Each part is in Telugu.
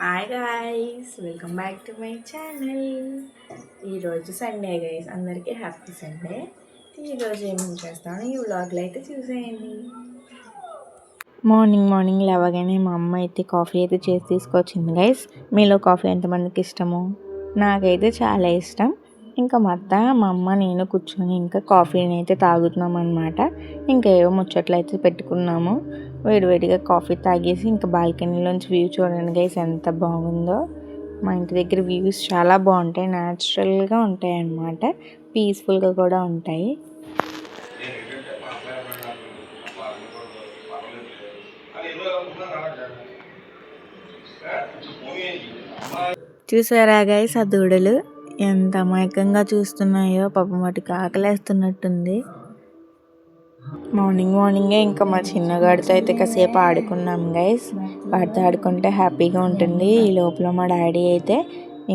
Hi guys, welcome back to my channel. ఈరోజు సండే గైస్, అందరికీ హ్యాపీ సండే. ఈరోజు ఏమేమి చేస్తాను ఈ వ్లాగ్లో అయితే చూసేయండి. మార్నింగ్ లేవగానే మా అమ్మ అయితే కాఫీ అయితే చేసి తీసుకొచ్చింది గైస్. మీలో కాఫీ ఎంతమందికి ఇష్టమో? నాకైతే చాలా ఇష్టం. ఇంకా మా అమ్మ నేను కూర్చొని ఇంకా కాఫీని అయితే తాగుతున్నాం అనమాట. ఇంకా ఏవో ముచ్చట్లు అయితే పెట్టుకున్నాము. వేడివేడిగా కాఫీ తాగేసి ఇంకా బాల్కనీలోంచి వ్యూ చూడండి గైస్, ఎంత బాగుందో. మా ఇంటి దగ్గర వ్యూస్ చాలా బాగుంటాయి, న్యాచురల్గా ఉంటాయి అన్నమాట, పీస్ఫుల్గా కూడా ఉంటాయి. చూసారా గైస్, ఆ దూడలు ఎంత అమాయకంగా చూస్తున్నాయో. పాపం వాటికి ఆకలేస్తున్నట్టుంది. మార్నింగే ఇంకా మా చిన్నగాడితో అయితే కాసేపు ఆడుకున్నాం గైస్. వాడితో ఆడుకుంటే హ్యాపీగా ఉంటుంది. ఈ లోపల మా డాడీ అయితే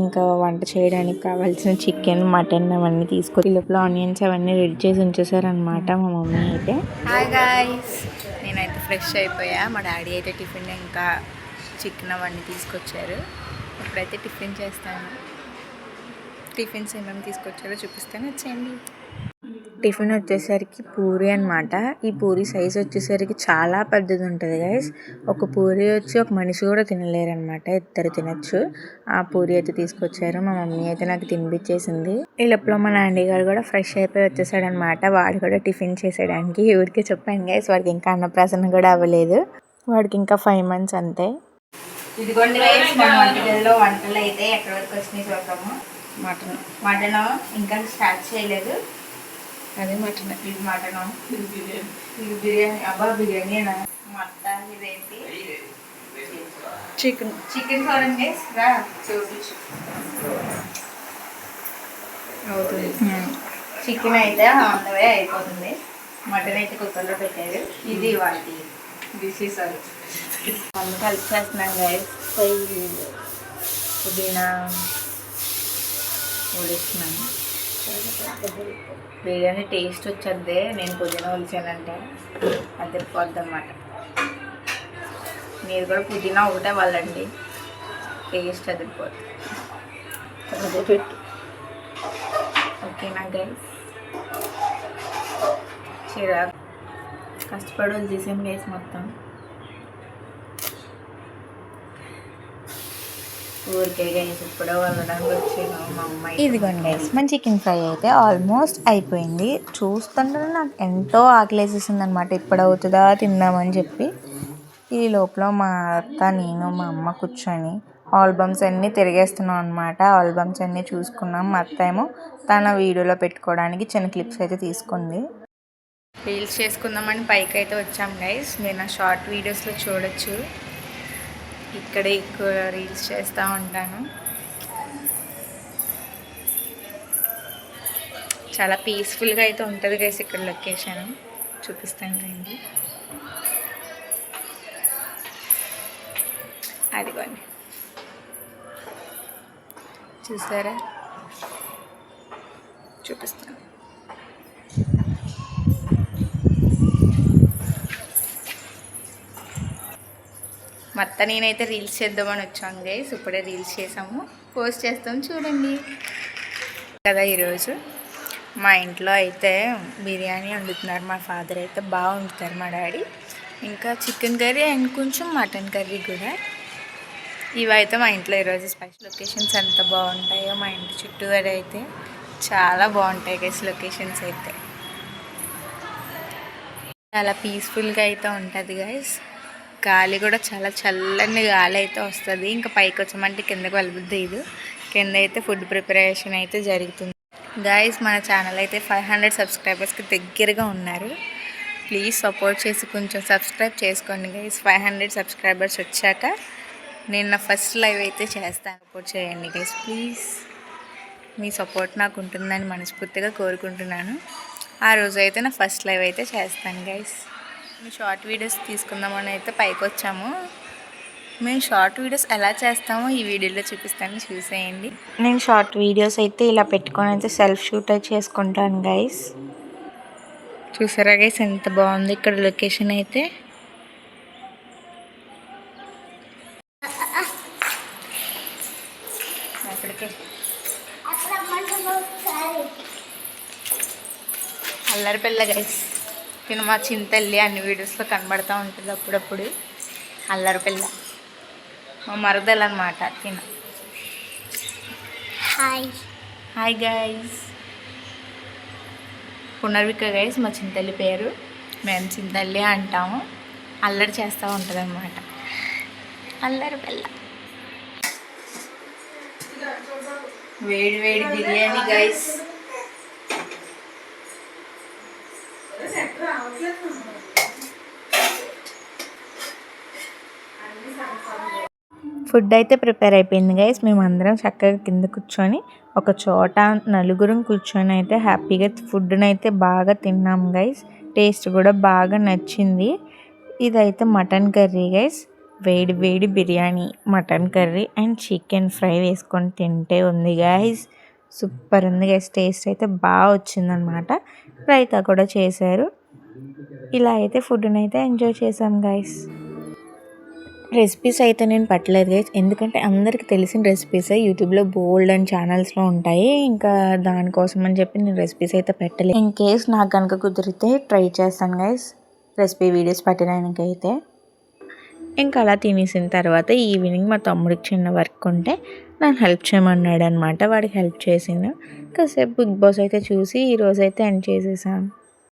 ఇంకా వంట చేయడానికి కావాల్సిన చికెన్, మటన్ అవన్నీ తీసుకొని ఈ లోపల ఆనియన్స్ అవన్నీ రెడీ చేసి ఉంచేసారనమాట మా మమ్మీ అయితే. హాయ్ గైస్, నేనైతే ఫ్రెష్ అయిపోయా. మా డాడీ అయితే టిఫిన్ ఇంకా చికెన్ అవన్నీ తీసుకొచ్చారు. ఇప్పుడైతే టిఫిన్ చేస్తాను. టిఫిన్స్ ఏమేమి తీసుకొచ్చారో చూపిస్తాను, వచ్చేయండి. టిఫిన్ వచ్చేసరికి పూరి అనమాట. ఈ పూరి సైజ్ వచ్చేసరికి చాలా పెద్దది ఉంటుంది గైస్. ఒక పూరి వచ్చి ఒక మనిషి కూడా తినలేరు అనమాట, ఇద్దరు తినచ్చు. ఆ పూరి అయితే తీసుకొచ్చారు. మా మమ్మీ అయితే నాకు తినిపించేసింది. ఈ లోపల మా నాండి గారు కూడా ఫ్రెష్ అయిపోయి వచ్చేసాడనమాట. వాడు కూడా టిఫిన్ చేసేయడానికి. ఊరికే చెప్పాను గైస్, వాడికి ఇంకా అన్నప్రాసన కూడా అవ్వలేదు. వాడికి ఇంకా 5 months అంతే. ఇదిగోండి గైస్, మన వంటగదిలో వంటలు అయితే ఎక్కడి వరకు వచ్చినాయి చూద్దాము. మటన్ ఇంకా స్టార్ట్ చేయలేదు. అదే మటన్, ఇది మటన్, ఇది బిర్యానీ. అబ్బా బిర్యానీనా? మటన్ ఇదేంటి? చికెన్ చూడండి రా చూపించు. అవుతుంది. చికెన్ అయితే ఆన్ ద వే అయిపోతుంది. మటన్ అయితే కుక్కర్లో పెట్టారు. ఇది వాటి డిషెస్ అది అన్నీ కలిపి చేస్తున్నాం గైస్. పుదీనా ఉడిస్తున్నాను. బిర్యానీ టేస్ట్ వచ్చేద్దే నేను పుదీనా ఉలిచానంటే, అది పోద్ది అన్నమాట. మీరు కూడా పుదీనా ఒకటే వాళ్ళండి, టేస్ట్ అది పోద్ది. అదే పెట్టు. ఓకేనా గైస్? చిరాకు కష్టపడి వదిలేసాం గైస్ మొత్తం. ఇదిగోండి గైస్, మన చికెన్ ఫ్రై అయితే ఆల్మోస్ట్ అయిపోయింది. చూస్తుంటే నాకు ఎంతో ఆకలేసేసింది అనమాట, ఇప్పుడవుతుందా తిందామని చెప్పి. ఈ లోపల మా అత్త, నేను, మా అమ్మ కూర్చొని ఆల్బమ్స్ అన్నీ తిరిగేస్తున్నాం అనమాట. ఆల్బమ్స్ అన్నీ చూసుకున్నాం. మా అత్త ఏమో తన వీడియోలో పెట్టుకోవడానికి చిన్న క్లిప్స్ అయితే తీసుకుంది. రీల్స్ చేసుకుందామని పైకి అయితే వచ్చాం గైస్. మీరు నా షార్ట్ వీడియోస్లో చూడొచ్చు. ఇక్కడే ఎక్కువ రీల్స్ చేస్తూ ఉంటాను. చాలా పీస్ఫుల్గా అయితే ఉంటుంది గైస్ ఇక్కడ లొకేషన్. చూపిస్తాను రండి. అదిగోండి, చూసారా? చూపిస్తాను. మొత్తం నేనైతే రీల్స్ చేద్దామని వచ్చాను గైస్. ఇప్పుడే రీల్స్ చేసాము, పోస్ట్ చేస్తాము చూడండి కదా. ఈరోజు మా ఇంట్లో అయితే బిర్యానీ వండుతున్నారు. మా ఫాదర్ అయితే బాగా వండుతారు, మా డాడీ. ఇంకా చికెన్ కర్రీ అండ్ కొంచెం మటన్ కర్రీ కూడా. ఇవైతే మా ఇంట్లో ఈరోజు స్పెషల్. లొకేషన్స్ ఎంత బాగుంటాయో మా ఇంటి చుట్టూ అయితే చాలా బాగుంటాయి గైస్. లొకేషన్స్ అయితే చాలా పీస్ఫుల్గా అయితే ఉంటుంది గైస్. గాలి కూడా చాలా చల్లని గాలి అయితే వస్తుంది. ఇంకా పైకి వచ్చామంటే కిందకి వెళ్ళబుద్ది. ఇది కింద అయితే ఫుడ్ ప్రిపరేషన్ అయితే జరుగుతుంది గైస్. మన ఛానల్ అయితే 500 సబ్స్క్రైబర్స్కి దగ్గరగా ఉన్నారు. ప్లీజ్ సపోర్ట్ చేసి కొంచెం సబ్స్క్రైబ్ చేసుకోండి గైస్. 500 సబ్స్క్రైబర్స్ వచ్చాక నేను నా ఫస్ట్ లైవ్ అయితే చేస్తాను. సపోర్ట్ చేయండి గైస్ ప్లీజ్. మీ సపోర్ట్ నాకు ఉంటుందని మనస్ఫూర్తిగా కోరుకుంటున్నాను. ఆ రోజు అయితే నా ఫస్ట్ లైవ్ అయితే చేస్తాను గైస్. మేము షార్ట్ వీడియోస్ తీసుకుందామని అయితే పైకి వచ్చాము. మేము షార్ట్ వీడియోస్ ఎలా చేస్తామో ఈ వీడియోలో చూపిస్తాను, చూసేయండి. నేను షార్ట్ వీడియోస్ అయితే ఇలా పెట్టుకొని అయితే సెల్ఫ్ షూట్ అయితే చేసుకుంటాను గైస్. చూసారా గైస్ ఎంత బాగుంది ఇక్కడ లొకేషన్ అయితే. అల్లరిపిల్ల గైస్ తిను మా చింతల్లి అన్ని వీడియోస్లో కనబడుతూ ఉంటుంది అప్పుడప్పుడు. అల్లరిపిల్ల మా మరదలు అనమాట తిను. Hi guys. పునర్విక గైస్ మా చింతల్లి పేరు. మేము చింతల్లి అంటాము. అల్లరి చేస్తూ ఉంటుంది అనమాట. అల్లరిపిల్ల. వేడి వేడి బిర్యానీ గైస్. ఫుడ్ అయితే ప్రిపేర్ అయిపోయింది గైస్. మేము అందరం చక్కగా కింద కూర్చొని ఒక చోట నలుగురం కూర్చొని అయితే హ్యాపీగా ఫుడ్ని అయితే బాగా తిన్నాం గైస్. టేస్ట్ కూడా బాగా నచ్చింది. ఇదైతే మటన్ కర్రీ గైస్. వేడి వేడి biryani, mutton curry and chicken fry వేసుకొని తింటే ఉంది గైస్. సూపర్ ఉంది గైస్. టేస్ట్ అయితే బాగా వచ్చిందనమాట. రైతా కూడా చేశారు. ఇలా అయితే ఫుడ్ని అయితే ఎంజాయ్ చేసాం గైస్. రెసిపీస్ అయితే నేను పట్టలేదు గైస్, ఎందుకంటే అందరికి తెలిసిన రెసిపీసే యూట్యూబ్లో బోల్డ్ అండ్ ఛానల్స్లో ఉంటాయి. ఇంకా దానికోసం అని చెప్పి నేను రెసిపీస్ అయితే పెట్టలేదు. ఇన్ కేస్ నాకు కనుక కుదిరితే ట్రై చేస్తాను గైస్ రెసిపీ వీడియోస్ పెట్టడానికైతే. ఇంకా అలా తినేసిన తర్వాత ఈవినింగ్ మా తమ్ముడికి చిన్న వర్క్ ఉంటే నన్ను హెల్ప్ చేయమన్నాడు అనమాట. వాడికి హెల్ప్ చేసాను. కాసేపు బిగ్ బాస్ అయితే చూసి ఈరోజు అయితే ఎండ్ చేసేసాను.